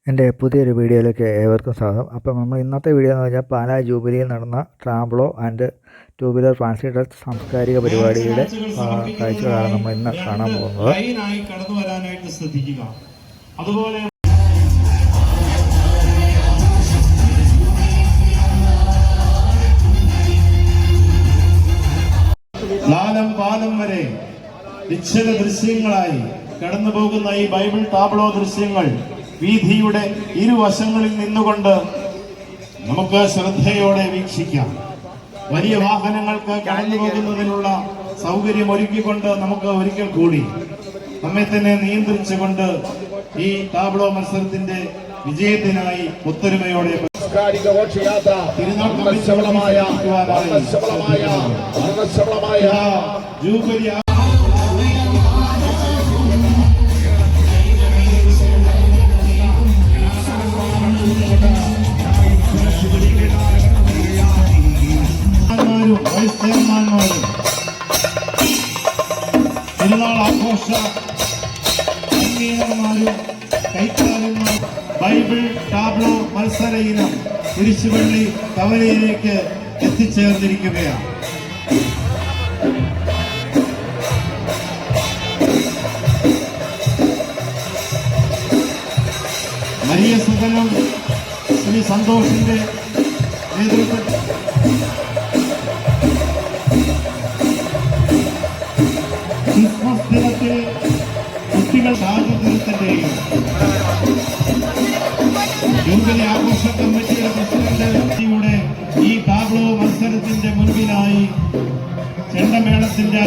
എൻ്റെ പുതിയൊരു വീഡിയോയിലേക്ക് ഏവർക്കും സ്വാഗതം. അപ്പോൾ നമ്മൾ ഇന്നത്തെ വീഡിയോ എന്ന് പറഞ്ഞാൽ പാലാ ജൂബിലിയിൽ നടന്ന ട്രാംബ്ലോ ആൻഡ് ട്യൂബുലർ ട്രാൻസ്മിറ്റർ സാംസ്കാരിക പരിപാടിയുടെ കാഴ്ചകളാണ് നമ്മൾ ഇന്ന് കാണാൻ പോകുന്നത്. അതുപോലെ ലാലം പാലം വരെ നിശ്ചല ദൃശ്യങ്ങളായി കടന്നു പോകുന്ന ഈ ബൈബിൾ ടാബ്ലോ ദൃശ്യങ്ങൾ വീഥിയുടെ ഇരുവശങ്ങളിൽ നിന്നുകൊണ്ട് നമുക്ക് ശ്രദ്ധയോടെ വീക്ഷിക്കാം. വലിയ വാഹനങ്ങൾക്ക് കടന്നു പോകുന്നതിനുള്ള സൗകര്യം ഒരുക്കിക്കൊണ്ട് നമുക്ക് ഒരിക്കൽ കൂടി നമ്മെ തന്നെ നിയന്ത്രിച്ചുകൊണ്ട് ഈ ടാബ്ലോ മത്സരത്തിന്റെ വിജയത്തിനായി ഒത്തൊരുമയോടെ ജൂബിലി വൈസ് ചെയർമാൻമാരും തിരുനാൾ ആഘോഷ കൺവീനർമാരും കൈക്കാരന്മാരും ബൈബിൾ ടാബ്ലോ മത്സര ഇനം കുരിശുപള്ളി കവലയിലേക്ക് എത്തിച്ചേർന്നിരിക്കുകയാണ്. മരിയ സുഗനം ശ്രീ സന്തോഷിന്റെ നേതൃത്വത്തിൽ ക്രിസ്മസ് ദിനത്തിൽ കുട്ടികൾ സ്വാതന്ത്ര്യത്തിന്റെയും ജൂബിലി ആഘോഷ കമ്മിറ്റിയുടെ പ്രസിഡന്റ് ഈ ടാബ്ലോ മത്സരത്തിന്റെ മുൻപിലായി ചെണ്ടമേളത്തിന്റെ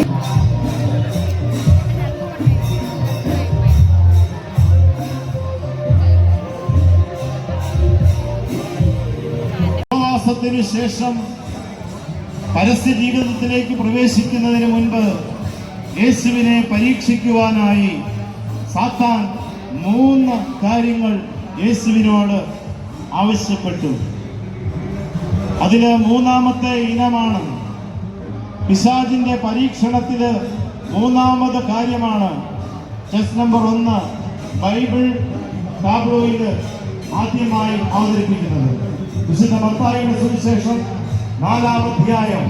ഉപവാസത്തിനു ശേഷം പരസ്യ ജീവിതത്തിലേക്ക് പ്രവേശിക്കുന്നതിന് മുൻപ് യേശുവിനെ പരീക്ഷിക്കുവാനായി സാത്താൻ 3 കാര്യങ്ങൾ യേശുവിനോട് ആവശ്യപ്പെട്ടു. അതില് 3ാമത്തെ ഇനമാണ് പിശാചിന്റെ പരീക്ഷണത്തില് 3ാമത് കാര്യമാണ് ചെസ് നമ്പർ 1 ബൈബിൾ ടാബ്ലോയില് ആദ്യമായി അവതരിപ്പിക്കുന്നത്. വിശുദ്ധ മത്തായിയുടെ സുവിശേഷം 4-ാം അധ്യായം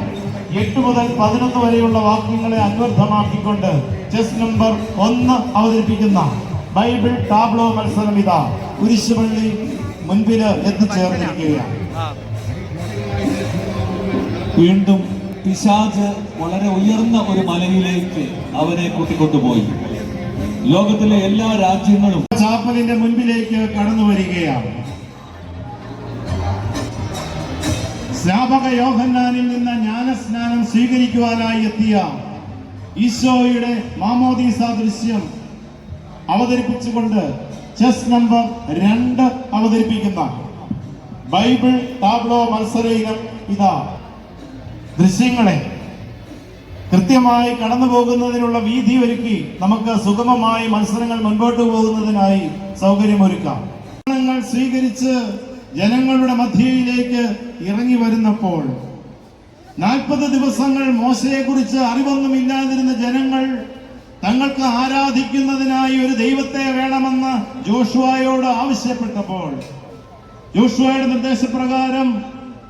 8 മുതൽ 11 വരെയുള്ള വാക്യങ്ങളെ അന്വർത്ഥമാക്കിക്കൊണ്ട് ചെസ് നമ്പർ 1 അവതരിപ്പിക്കുന്ന ബൈബിൾ ടാബ്ലോ മത്സരം ഇതാ കുരിശുപള്ളി മുൻപില് എത്തിച്ചേർന്നിരിക്കുകയാണ്. വീണ്ടും പിശാച് വളരെ ഉയർന്ന ഒരു മലയിലേക്ക് അവനെ കൂട്ടിക്കൊണ്ടുപോയി. ലോകത്തിലെ എല്ലാ രാജ്യങ്ങളും ചാപ്പലിന്റെ മുൻപിലേക്ക് കടന്നു വരികയാണ്. സ്നാപക യോഹന്നാനിൽ നിന്ന് ജ്ഞാനസ്നാനം സ്വീകരിക്കുവാനായി എത്തിയ ഈശോയുടെ മാമോദീസ ദൃശ്യം അവതരിപ്പിച്ചുകൊണ്ട് ചെസ് നമ്പർ 2 അവതരിപ്പിക്കുന്ന ബൈബിൾ ടാബ്ലോ മത്സര ഇനം ഇതാ ദൃശ്യങ്ങളെ കൃത്യമായി കടന്നു പോകുന്നതിനുള്ള വീതി ഒരുക്കി നമുക്ക് സുഗമമായി മത്സരങ്ങൾ മുൻപോട്ട് പോകുന്നതിനായി സൗകര്യമൊരുക്കാം. സ്വീകരിച്ച് ജനങ്ങളുടെ മധ്യയിലേക്ക് ഇറങ്ങി വരുന്നപ്പോൾ 40 ദിവസങ്ങൾ മോശയെക്കുറിച്ച് അറിവൊന്നുമില്ലാതിരുന്ന ജനങ്ങൾ തങ്ങൾക്ക് ആരാധിക്കുന്നതിനായി ഒരു ദൈവത്തെ വേണമെന്ന് ജോഷുവയോട് ആവശ്യപ്പെട്ടപ്പോൾ ജോഷുവയുടെ നിർദ്ദേശപ്രകാരം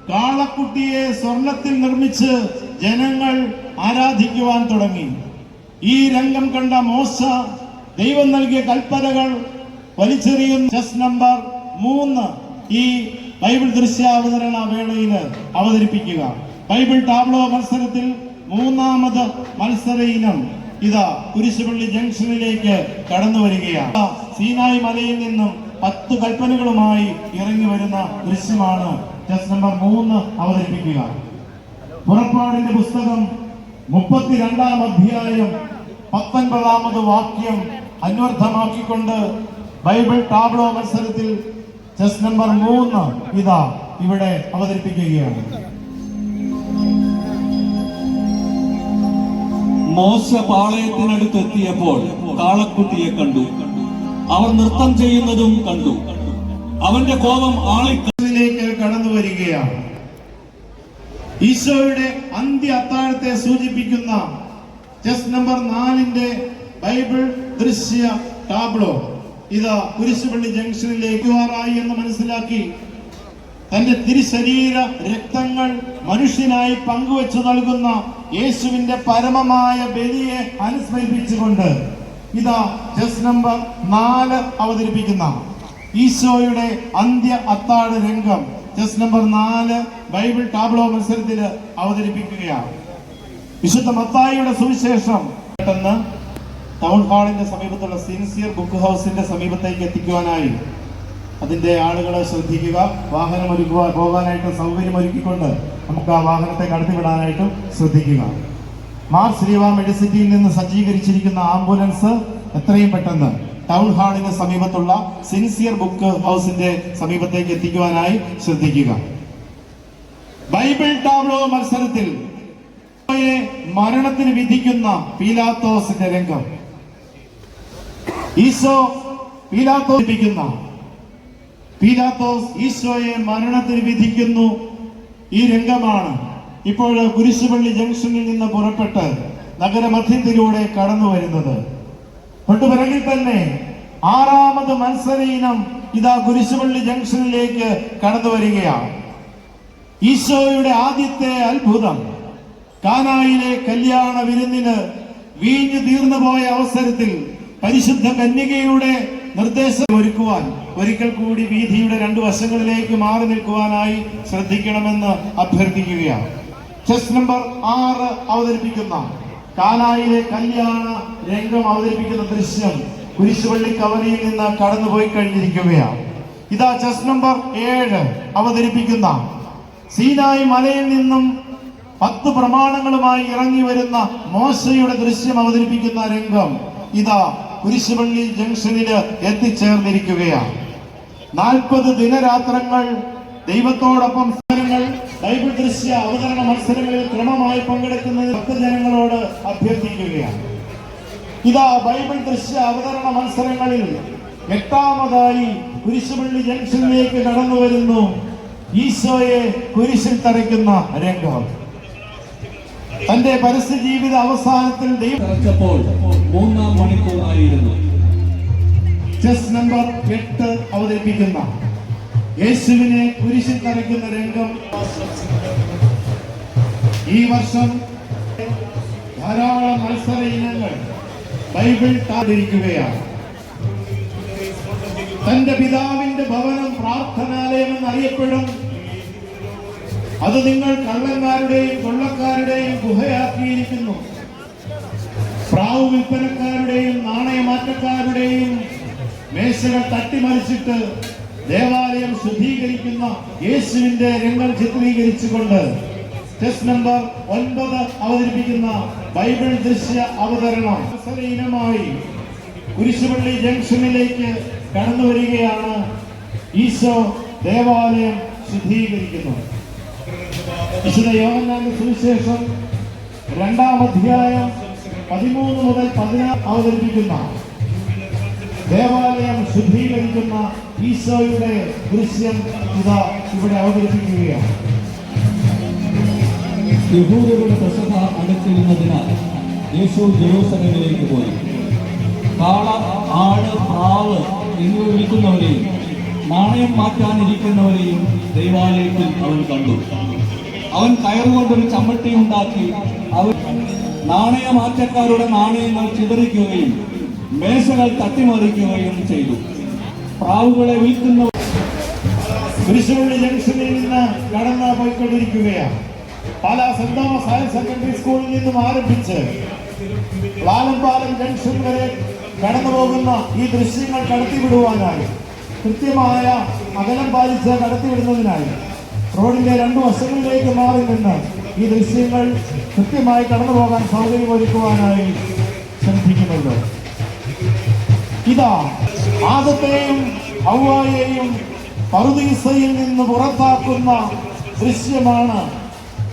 കാളക്കുട്ടിയെ സ്വർണത്തിൽ നിർമ്മിച്ച് ജനങ്ങൾ ആരാധിക്കുവാൻ തുടങ്ങി. ഈ രംഗം കണ്ട മോശ ദൈവം നൽകിയ കൽപ്പനകൾ വലിച്ചെറിയുന്ന ചെസ് നമ്പർ 3 ഈ ബൈബിൾ ദൃശ്യാവതരണ വേളയിൽ അവതരിപ്പിക്കുക. ബൈബിൾ ടാബ്ലോ മത്സരത്തിൽ 3ാമത് മത്സര ഇനം ഇതാ കുരിശുപള്ളി ജംഗ്ഷനിലേക്ക് കടന്നു വരികയാണ്. സീനായി മലയിൽ നിന്നും 10 കൽപ്പനകളുമായി ഇറങ്ങി വരുന്ന ദൃശ്യമാണ് ചെസ് നമ്പർ 3 അവതരിപ്പിക്കുക. പുറപ്പാടിന്റെ പുസ്തകം 32-ാം അധ്യായം 19-ാമത് വാക്യം അന്വർത്ഥമാക്കിക്കൊണ്ട് ബൈബിൾ ടാബ്ലോ മത്സരത്തിൽ ചെസ് നമ്പർ 3 ഇതാ ഇവിടെ അവതരിപ്പിക്കുകയാണ്. മോശ പാളയത്തിനടുത്ത് എത്തിയപ്പോൾ കാളക്കുട്ടിയെ കണ്ടു. അവർ നൃത്തം ചെയ്യുന്നതും കണ്ടു. അവന്റെ കോപം ആളിലേക്ക് കടന്നു വരികയാണ്. ഈശോയുടെ അന്ത്യ അത്താഴത്തെ സൂചിപ്പിക്കുന്ന ചെസ് നമ്പർ 4 ബൈബിൾ ദൃശ്യ ടാബ്ലോ ഇത് കുരിശുപള്ളി ജംഗ്ഷനിലേക്ക് മാറായി എന്ന് മനസ്സിലാക്കി തന്റെ തിരുശരീര രക്തങ്ങൾ മനുഷ്യനായി പങ്കുവെച്ചു നൽകുന്ന യേശുവിന്റെ പരമമായ ബലിയെ അനുസ്മരിപ്പിച്ചുകൊണ്ട് ഇതാ ജസ് നമ്പർ 4 അവതരിപ്പിക്കുന്ന ഈശോയുടെ അന്ത്യ അത്താഴ രംഗം ജസ് നമ്പർ 4 ബൈബിൾ ടാബ്ലോ മത്സരത്തിൽ അവതരിപ്പിക്കുകയാണ്. വിശുദ്ധ മത്തായിയുടെ സുവിശേഷം പെട്ടെന്ന് ടൗൺ ഹാളിന്റെ സമീപത്തുള്ള സിൻസിയർ ബുക്ക് ഹൗസിന്റെ സമീപത്തേക്ക് എത്തിക്കുവാനായി അതിന്റെ ആളുകളെ ശ്രദ്ധിക്കുക. വാഹനം ഒരുക്കുവാൻ പോകാനായിട്ട് സൗകര്യം ഒരുക്കിക്കൊണ്ട് നമുക്ക് ആ വാഹനത്തെ കടത്തിവിടാനായിട്ടും ശ്രദ്ധിക്കുക. മാർ ശ്രീവാ മെഡിസിറ്റിയിൽ നിന്ന് സജ്ജീകരിച്ചിരിക്കുന്ന ആംബുലൻസ് എത്രയും പെട്ടെന്ന് ടൗൺ ഹാളിന് സമീപത്തുള്ള സിൻസിയർ ബുക്ക് ഹൗസിന്റെ സമീപത്തേക്ക് എത്തിക്കുവാനായി ശ്രദ്ധിക്കുക. ബൈബിൾ ടാബ്ലോ മത്സരത്തിൽ മരണത്തിന് വിധിക്കുന്ന പീലാത്തോസിന്റെ രംഗം. ഈശോ പീലാത്തോസ് ഈശോയെ മരണത്തിന് വിധിക്കുന്നു. ഈ രംഗമാണ് ഇപ്പോൾ കുരിശുപള്ളി ജംഗ്ഷനിൽ നിന്ന് പുറപ്പെട്ട് നഗരമധ്യത്തിലൂടെ കടന്നു വരുന്നത്. തൊട്ടുപിറകിൽ തന്നെ 6ാമത് മത്സര ഇനം ഇതാ കുരിശുപള്ളി ജംഗ്ഷനിലേക്ക് കടന്നു വരികയാണ്. ഈശോയുടെ ആദ്യത്തെ അത്ഭുതം കാനായിലെ കല്യാണ വിരുന്നിന് വീഞ്ഞു തീർന്നു പോയ അവസരത്തിൽ പരിശുദ്ധ കന്യകയുടെ നിർദ്ദേശം ഒരുക്കുവാൻ ഒരിക്കൽ കൂടി വീഥിയുടെ 2 വശങ്ങളിലേക്ക് മാറി നിൽക്കുവാനായി ശ്രദ്ധിക്കണമെന്ന് അഭ്യർത്ഥിക്കുകയാണ്. ചെസ് നമ്പർ 6 അവതരിപ്പിക്കുന്ന കാനായിലെ കല്യാണ രംഗം അവതരിപ്പിക്കുന്ന ദൃശ്യം കുരിശുപള്ളി കവലയിൽ നിന്ന് കടന്നുപോയി കഴിഞ്ഞിരിക്കുകയാണ്. ഇതാ ചെസ് നമ്പർ 7 അവതരിപ്പിക്കുന്ന സീനായി മലയിൽ നിന്നും 10 പ്രമാണങ്ങളുമായി ഇറങ്ങി വരുന്ന മോശയുടെ ദൃശ്യം അവതരിപ്പിക്കുന്ന രംഗം ഇതാ കുരിശുപള്ളി ജംഗ്ഷനില് എത്തിച്ചേർന്നിരിക്കുകയാണ്. 40 ദിനരാത്രങ്ങൾ ദൈവത്തോടൊപ്പം ബൈബിൾ ദൃശ്യ അവതരണ മത്സരങ്ങളിൽ ക്രമമായി പങ്കെടുക്കുന്ന ഭക്തജനങ്ങളോട് അഭ്യർത്ഥിക്കുകയാണ്. ഇതാ ബൈബിൾ ദൃശ്യ അവതരണ മത്സരങ്ങളിൽ 8ാമതായി കുരിശുപള്ളി ജംഗ്ഷനിലേക്ക് കടന്നു വരുന്നു ഈശോയെ കുരിശിൽ തറയ്ക്കുന്ന രംഗം. തന്റെ പരസ്യ ജീവിത അവസാനത്തിൽ തറച്ചപ്പോൾ 3-ാം മണിക്കൂറായിരുന്നു. ചെസ് നമ്പർ 8 അവതരിപ്പിക്കുന്ന യേശുവിനെ കുരിശിൽ തറയ്ക്കുന്ന രംഗം. ഈ വർഷം ധാരാളം മത്സര ഇനങ്ങൾ ബൈബിൾ ടാതിരിക്കുകയാണ്. തന്റെ പിതാവിന്റെ ഭവനം പ്രാർത്ഥനാലയം എന്നറിയപ്പെടും. അത് നിങ്ങൾ കള്ളന്മാരുടെയും കൊള്ളക്കാരുടെയും ഗുഹയാക്കിയിരിക്കുന്നു. പ്രാവ് വിൽപ്പനക്കാരുടെയും നാണയമാറ്റക്കാരുടെയും മേശകൾ തട്ടിമറിച്ചിട്ട് ദേവാലയം ശുദ്ധീകരിക്കുന്ന യേശുവിന്റെ രംഗം ചിത്രീകരിച്ചുകൊണ്ട് ചെസ് നമ്പർ 9 അവതരിപ്പിക്കുന്ന ബൈബിൾ ദൃശ്യ അവതരണം ഇനമായി കുരിശുപള്ളി ജംഗ്ഷനിലേക്ക് കടന്നു വരികയാണ്. ഈശോ ദേവാലയം ശുദ്ധീകരിക്കുന്നു. വിശുദ്ധ യോഹന്നാന്റെ സുവിശേഷം 2-ാം അധ്യായം 13 മുതൽ 16 അവതരിപ്പിക്കുന്ന ദേവാലയം ശുദ്ധീകരിക്കുന്ന ഈശോയുടെ ദൃശ്യം ഇതാ ഇവിടെ അവതരിപ്പിക്കുകയാണ്. യഹൂദരുടെ പെസഹ അടുത്തിരുന്നതിനാൽ യേശു ജെറൂസലേമിലേക്ക് പോയി. കാള, ആട്, പ്രാവ് എന്നിവ വിൽക്കുന്നവരെയും നാണയം മാറ്റാനിരിക്കുന്നവരെയും ദൈവാലയത്തിൽ അവൻ കണ്ടു. അവൻ കയറുകൊണ്ടൊരു ചമ്മട്ടി ഉണ്ടാക്കി അവൻ നാണയമാറ്റക്കാരുടെ നാണയങ്ങൾ ചിതറിക്കുകയും മേശകൾ തട്ടിമറിക്കുകയും ചെയ്തു. പ്രാവുകളെ വിൽക്കുന്ന കുരിശുപള്ളി ജംഗ്ഷനിൽ നിന്ന് കടന്നു പോയിക്കൊണ്ടിരിക്കുകയാണ്. Pala saint Thomas higher secondary സ്കൂളിൽ നിന്നും ആരംഭിച്ച് ലാലംപാലം ജംഗ്ഷൻ വരെ കടന്നു പോകുന്ന ഈ ദൃശ്യങ്ങൾ കടത്തിവിടുവാനായി കൃത്യമായ അകലം പാലിച്ച് കടത്തിവിടുന്നതിനായി റോഡിന്റെ 2 വശങ്ങളിലേക്ക് മാറി നിന്ന് ഈ ദൃശ്യങ്ങൾ കൃത്യമായി കടന്നു പോകാൻ സൗകര്യമൊരുക്കുവാനായി ശ്രദ്ധിക്കുമല്ലോ. ഇതാ ആദത്തെയും ഹവ്വായെയും പറുദീസയിൽ നിന്ന് പുറത്താക്കുന്ന ദൃശ്യമാണ്.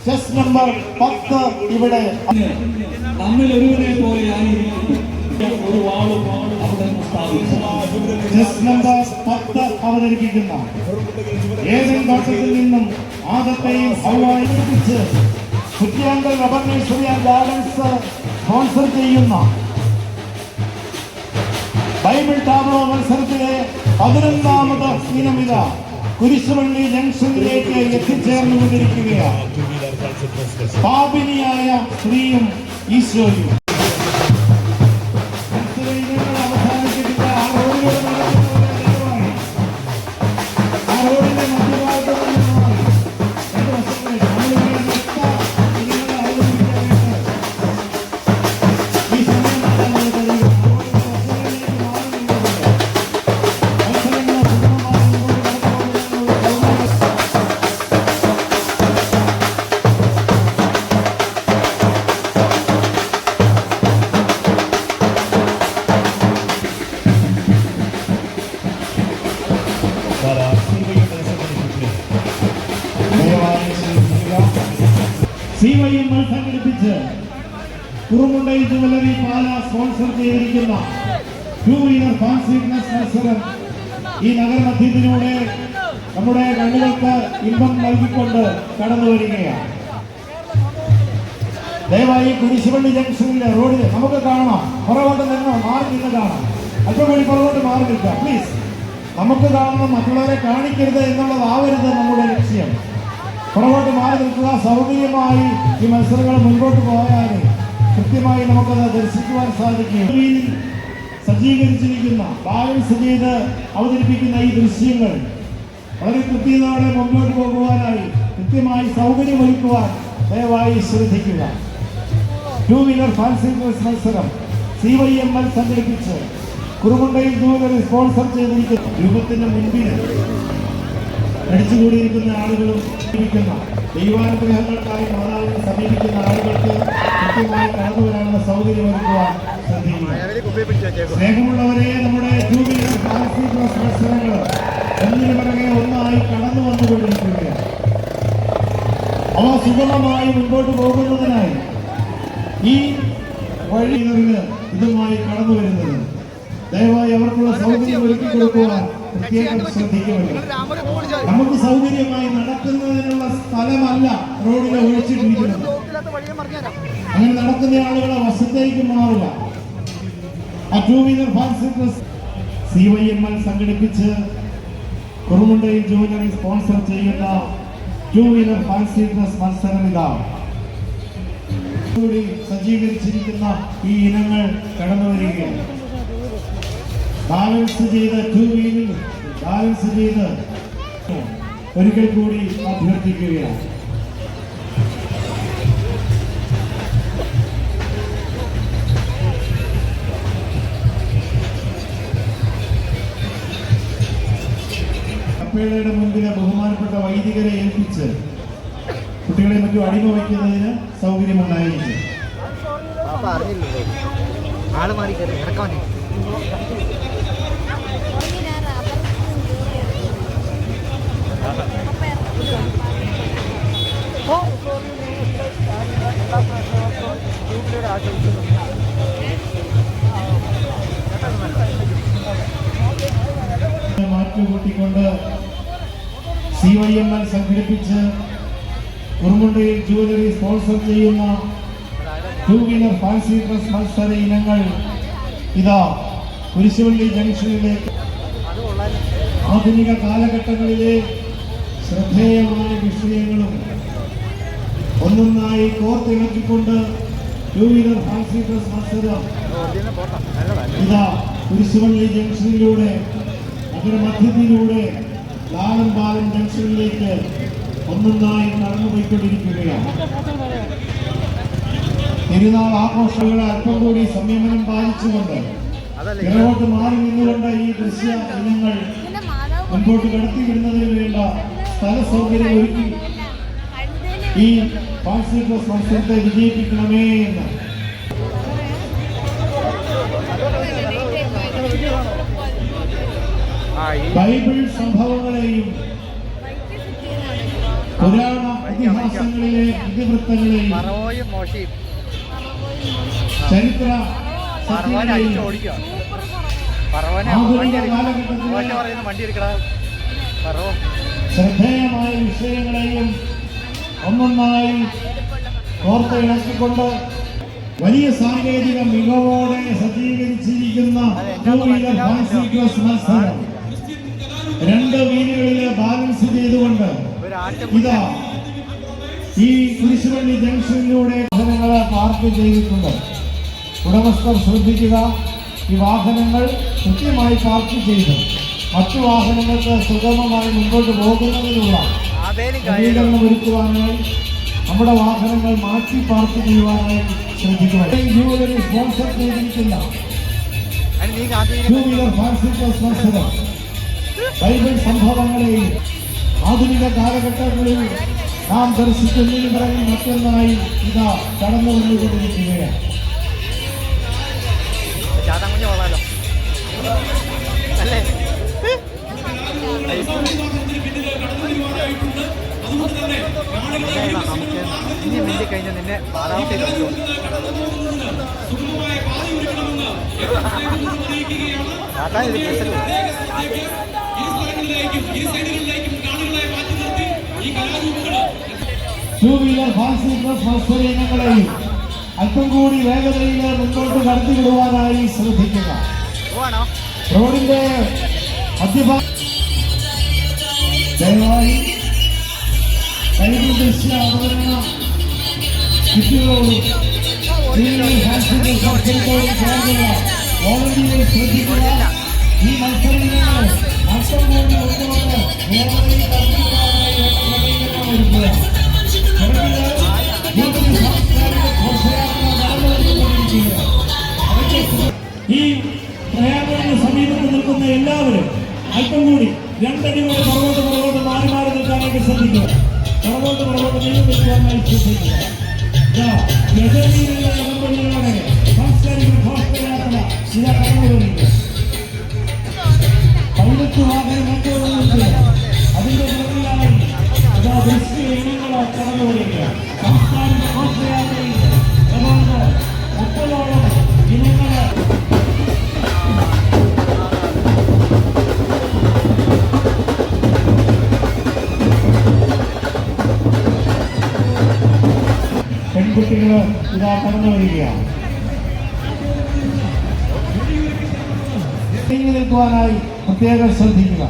ചെസ് നമ്പർ 10 ഇവിടെ. നമ്മിൽ ഒരുവനെ പോലെ ഒരു വാളും അവിടെ സ്ഥാപിച്ചു. ചെസ് നമ്പർ 10 അവതരിപ്പിക്കുന്ന ഏതൻ തോട്ടത്തിൽ നിന്നും ആദത്തെയും ഹവ്വായെയും പിടിച്ച് Kuttiyankal rubber nursery and gardens sponsor ചെയ്യുന്ന ബൈബിൾ ടാബ്ലോ മത്സരത്തിലെ 11ാമത് ഇനമിത കുരിശുപള്ളി ജംഗ്ഷനിലേക്ക് എത്തിച്ചേർന്നുകൊണ്ടിരിക്കുകയാണ്. പാപിനിയായ സ്ത്രീയും ഈശോയും. അവസാനിച്ചിട്ടില്ല. ആ റോഡിലൂടെ നടന്നു. ആ റോഡിന്റെ മധ്യഭാഗത്ത് CYML സംഘടിപ്പിച്ച് കുറുമുണ്ടൈ ജുവലറി പാല സ്പോൺസർ ചെയ്തിരിക്കുന്ന 2-വീലർ ഫാൻസി ഡ്രസ് മത്സരം ഈ നഗരമധ്യത്തിലൂടെ നമ്മുടെ കണ്ണുകൾക്ക് ഇമ്പം നൽകിക്കൊണ്ട് കടന്നു വരികയാണ്. ദയവായി കുരിശുപള്ളി ജംഗ്ഷനിലെ റോഡിൽ നമുക്ക് കാണാം. പുറകോട്ട് നിന്ന് മാറി നിന്ന് കാണാം. അല്പം വഴി പുറകോട്ട് മാറി നിൽക്കാം പ്ലീസ്. നമുക്ക് കാണണം, മറ്റുള്ളവരെ കാണിക്കരുത് എന്നുള്ളതാവരുത് നമ്മുടെ ലക്ഷ്യം. പുറകോട്ട് മാറി നിൽക്കുക. സൗകര്യമായി ഈ മത്സരങ്ങൾ മുൻപോട്ട് പോയാൽ കൃത്യമായി നമുക്കത് ദർശിക്കുവാൻ സാധിക്കും. സജ്ജീകരിച്ചിരിക്കുന്ന ബാലൻസ് ചെയ്ത് അവതരിപ്പിക്കുന്ന ഈ ദൃശ്യങ്ങൾ വളരെ കൃത്യതയോടെ മുമ്പോട്ട് പോകുവാനായി കൃത്യമായി സൗകര്യമൊരുക്കുവാൻ ദയവായി ശ്രദ്ധിക്കുക. 2-വീലർ ഫാൻസി ഡ്രസ് മത്സരം CYML സംഘടിപ്പിച്ച് കുറുമുണ്ടൈ ജുവലറി സ്പോൺസർ ചെയ്തിരിക്കുന്ന രൂപത്തിന്റെ മുൻപിൽ അടിച്ചുകൂടിയിരിക്കുന്ന ആളുകളും ദൈവാനുഗ്രഹങ്ങൾക്കായി മാതാവിനെ സമീപിക്കുന്ന ആളുകൾക്ക് കൃത്യമായി കടന്നു വരാനുള്ള സൗകര്യം ഒരുക്കുവാൻ ശ്രദ്ധിക്കുക. സ്നേഹമുള്ളവരെ, നമ്മുടെ 2-വീലർ ഫാൻസി ഡ്രസ് മത്സരങ്ങൾ ഒന്നിനു പിറകെ ഒന്നായി കടന്നു വന്നുകൊണ്ടിരിക്കുകയാണ്. അവ സുഗമമായി മുൻപോട്ട് പോകുന്നതിനായി ഈ വഴികളിൽ ഇതുമായി കടന്നു വരുന്നത് ദയവായി അവർക്കുള്ള സൗകര്യം ഒരുക്കി കൊടുക്കുവാൻ പ്രത്യേകം ശ്രദ്ധിക്കുമല്ലോ. നമുക്ക് സൗകര്യമായി നടക്കുന്നതിനുള്ള സ്ഥലമല്ല റോഡിൽ ഒഴിച്ചിട്ടിരിക്കുന്നത്. അങ്ങനെ നടക്കുന്ന ആളുകളെ വശത്തേക്ക് മാറുക. ആ 2-വീലർ ഫാൻസി ഡ്രസ് CYML സംഘടിപ്പിച്ച് കുറുമുണ്ടൈ ജുവലറി സ്പോൺസർ ചെയ്യുന്ന 2-വീലർ ഫാൻസി ഡ്രസ് മത്സരം ഇതാണ്. സജ്ജീകരിച്ചിരിക്കുന്ന ഈ ഇനങ്ങൾ കടന്നു വരികയാണ്. ബാലൻസ് ചെയ്ത് 2-വീലർ ബാലൻസ് ചെയ്ത് ഒരിക്കൽ കൂടി അഭ്യർത്ഥിക്കുകയാണ്. കപ്പേളയുടെ മുൻപിലെ ബഹുമാനപ്പെട്ട വൈദികരെ ഏൽപ്പിച്ച് കുട്ടികളെ മറ്റും അടിമ വയ്ക്കുന്നതിന് സൗകര്യമുണ്ടായിരിക്കും. മാറ്റുകൂട്ടിക്കൊണ്ട് CYML സംഘടിപ്പിച്ച് കുറുമുണ്ടൈ ജുവലറി സ്പോൺസർ ചെയ്യുന്ന 2-വീലർ ഫാൻസി ഡ്രസ് മത്സര ഇനങ്ങൾ ഇതാ കുരിശുപള്ളി ജംഗ്ഷനിലേക്ക് ആധുനിക കാലഘട്ടങ്ങളിലെ ശ്രദ്ധേയമായ വിഷയങ്ങളും ഒന്നൊന്നായി കോർത്തിണക്കിക്കൊണ്ട് 2-വീലർ ഫാൻസി ഡ്രസ് മത്സരം ഇതാ കുരിശുപള്ളി ജംഗ്ഷനിലൂടെ നഗരമധ്യത്തിലൂടെ ലാലംപാലം ജംഗ്ഷനിലേക്ക് ഒന്നൊന്നായി കടന്നുപോയിക്കൊണ്ടിരിക്കുകയാണ്. തിരുനാൾ ആഘോഷങ്ങളെ അല്പം കൂടി സംയമനം പാലിച്ചുകൊണ്ട് പിറകോട്ട് മാറി നിന്നുകൊണ്ട് ഈ ദൃശ്യ ഇനങ്ങൾ മുൻപോട്ട് കടത്തിവിടുന്നതിന് വേണ്ട സ്ഥല സൗകര്യം ഒരുക്കി ഈ ഫാൻസി ഡ്രസ് മത്സരത്തെ വിജയിപ്പിക്കണമേ എന്ന് ബൈബിൾ സംഭവങ്ങളെയും പുരാണ ഇതിഹാസങ്ങളിലെ ഇതിവൃത്തങ്ങളെയും ചരിത്ര സത്യങ്ങളെയും ആധുനിക കാലഘട്ടത്തിലെ ശ്രദ്ധേയമായ വിഷയങ്ങളെയും ഒന്നൊന്നായി കോർത്തിണക്കിക്കൊണ്ട് വലിയ സാങ്കേതിക മികവോടെ സജ്ജീകരിച്ചിരിക്കുന്ന ടൂ വീലർ ഫാൻസി ക്രോസ് മത്സരം 2 വീലുകളിൽ ബാലൻസ് ചെയ്തുകൊണ്ട് ഇതാ ഈ കുരിശുപള്ളി ജംഗ്ഷനിലൂടെ വാഹനങ്ങൾ പാർക്ക് ചെയ്തിട്ടുണ്ട്. ഉടമസ്ഥർ ശ്രദ്ധിക്കുക, ഈ വാഹനങ്ങൾ കൃത്യമായി പാർക്ക് ചെയ്ത് മറ്റു വാഹനങ്ങൾക്ക് സുഗമമായി മുമ്പോട്ട് പോകുന്നതിനുള്ള ക്രമീകരണം ഒരുക്കുവാനായി നമ്മുടെ വാഹനങ്ങൾ മാറ്റി പാർക്ക് ചെയ്യുവാനായി ശ്രദ്ധിക്കുക. സ്പോൺസർ ചെയ്തിരിക്കുന്ന ടൂ വീലർ ഫാൻസി ക്രോസ് മത്സരം ബൈബിൾ സംഭവങ്ങളെയും ആധുനിക കാലഘട്ടങ്ങളിൽ നാം ദർശിക്കുന്നതിന് പിറകിൽ മറ്റൊന്നായി ഇതാ കടന്നു വന്നുകൊണ്ടിരിക്കുകയാണ്. കഴിഞ്ഞാൽ നിന്നെ പാലാവട്ടെ ടൂ വീലർ ഫാൻസി ക്രോസ് മത്സരങ്ങളെയും അല്പം കൂടി വേഗതയിൽ മുന്നോട്ട് കടത്തിവിടുവാനായി ശ്രദ്ധിക്കുക. റോഡിന്റെ ദയവായി ദൃശ്യ അവതരണ കുട്ടികളോടും ചേർന്നുള്ള വോളണ്ടിയേഴ്സ് ശ്രദ്ധിക്കുക. ഈ മത്സരങ്ങൾ നഷ്ടം കൂടി കൊണ്ടുവന്ന് വേഗതയിൽ കടത്തിവിടാനായി ക്രമീകരണം ഒരുക്കുക. ഈ പ്രയാണത്തിന് സമീപത്ത് നിൽക്കുന്ന എല്ലാവരും അല്പം കൂടി 2 അടികൾ പുറകോട്ട് മാറി മാറി നിൽക്കാനായിട്ട് ശ്രദ്ധിക്കുക. പുറകോട്ട് നീങ്ങി നിൽക്കാനായി ശ്രദ്ധിക്കുക. ഗജനീരങ്ങളോടെ സാംസ്കാരിക ഘോഷയാത്ര ഇതാ കടന്നുകൊണ്ടിരിക്കുക. 18 വാഹനം മറ്റൊന്നും അതിന്റെ പുറകിലായി ഇതാ ദൃശ്യ ഇനങ്ങൾ കടന്നുകൊണ്ടിരിക്കുക. സാംസ്കാരിക ഘോഷയാത്രയിൽ 30ഓളം ഇനങ്ങൾ പെൺകുട്ടികൾ ഇതാ കടന്നു വരികയാണ്. നീങ്ങി നിൽക്കുവാനായി പ്രത്യേകം ശ്രദ്ധിക്കുക.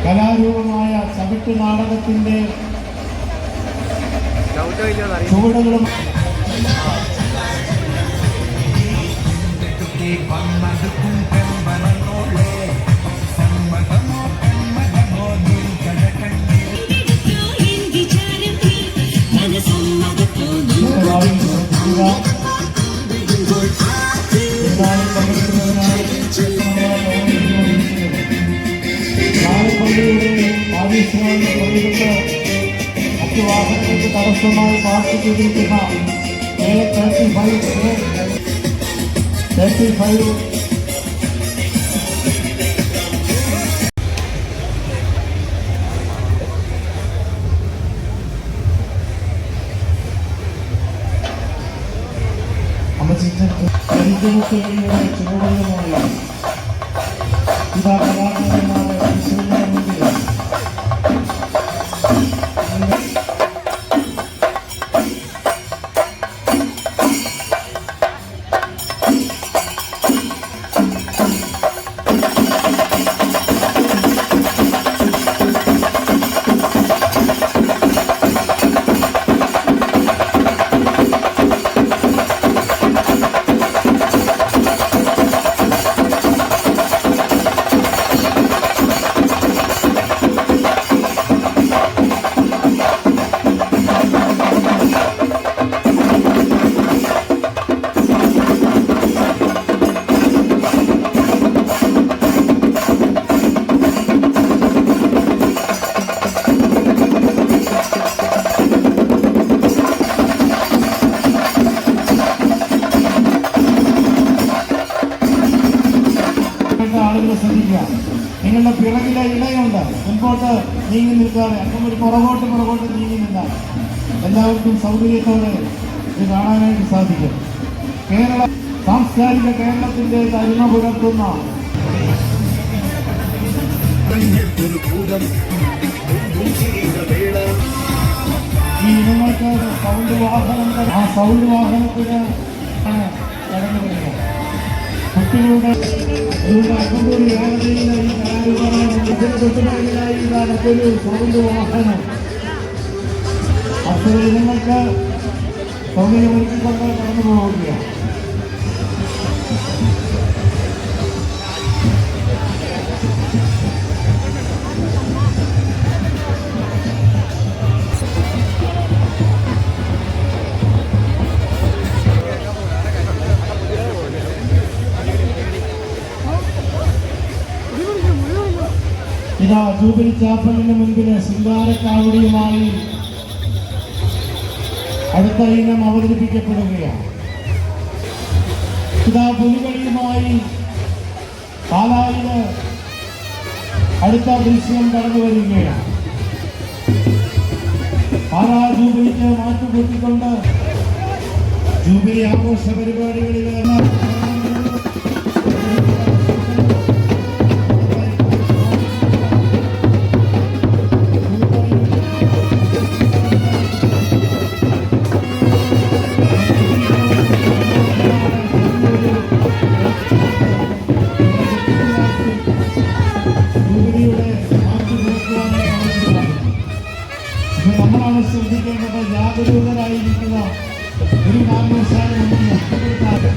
കലാരൂപമായ ചവിട്ട് നാടകത്തിന്റെ ചുവടുകളും മറ്റു വാഹനങ്ങൾക്ക് തടസ്സമായി പാർക്ക് ചെയ്തിരിക്കുന്ന A35 ചുവടുകളുമായി ഇതാ കലാകാരന്മാരെ ആളുകൾ ശ്രദ്ധിക്കുക. നിങ്ങളുടെ പിറകിലെ ഇടയുണ്ട്, മുൻപോട്ട് നീങ്ങി നിൽക്കാതെ അപ്പം ഒരു പുറകോട്ട് നീങ്ങി നിന്നാൽ എല്ലാവർക്കും സൗകര്യത്തോടെ ഇത് കാണാനായിട്ട് സാധിക്കും. സാംസ്കാരിക കേരളത്തിന്റെ തനിമ പുലർത്തുന്ന ഈ ഇനങ്ങൾക്ക് സൗണ്ട് വാഹനം, ആ സൗണ്ട് വാഹനത്തിന് കടന്നു വരുന്നത് കുട്ടികളുടെ അകമ്പൂരി വേഗതയിലെ ഈ കലാരൂപങ്ങളായി മറ്റൊരു സൗണ്ട് വാഹനം അത്ര ഇനങ്ങൾക്ക് സൗകര്യമൊരുക്കിക്കൊണ്ട് കടന്നു പോവുകയാണ്. ഇതാ ജൂബിലി ചാപ്പലിന് മുൻപില് ശൃംഗാരക്കാവടിയുമായി അടുത്ത ഇനം അവതരിപ്പിക്കപ്പെടുകയാണ്. ഇതാ പുലികളിയുമായി പാലായില് അടുത്ത ദൃശ്യം കടന്നു വരികയാണ്. പാലാ ജൂബിലിക്ക് മാറ്റുകൂട്ടിക്കൊണ്ട് ജൂബിലി ആഘോഷ പരിപാടികളിൽ നമ്മളാണ് ശ്രദ്ധിക്കേണ്ടത്. ജാഗരൂകരായിരിക്കുക. ഒരു കാരണവശാലും നഷ്ടപ്പെടുത്താതെ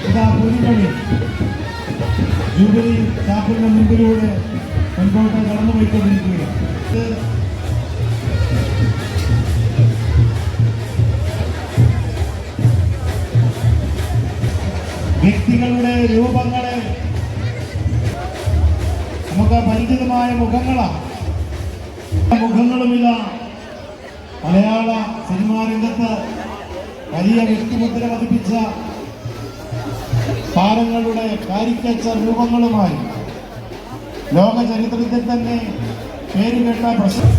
ഇതാ പുലികളി ജൂബിലി ചാപ്പലിന്റെ മുമ്പിലൂടെ മുൻപോട്ട് കടന്നു പോയിക്കൊണ്ടിരിക്കുകയാണ്. വ്യക്തികളുടെ രൂപങ്ങളെ നമുക്ക് പരിചിതമായ മുഖങ്ങളാണ്. മുഖങ്ങളുമില്ല. മലയാള സിനിമാ രംഗത്ത് വലിയ വ്യക്തിമുദ്ര പതിപ്പിച്ച താരങ്ങളുടെ കാരിക്കേച്ചർ രൂപങ്ങളുമായി ലോക ചരിത്രത്തിൽ തന്നെ പേരുകേട്ട പ്രശ്നം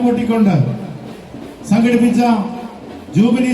കൂട്ടിക്കൊണ്ട് സംഘടിപ്പിച്ച ജൂബിലി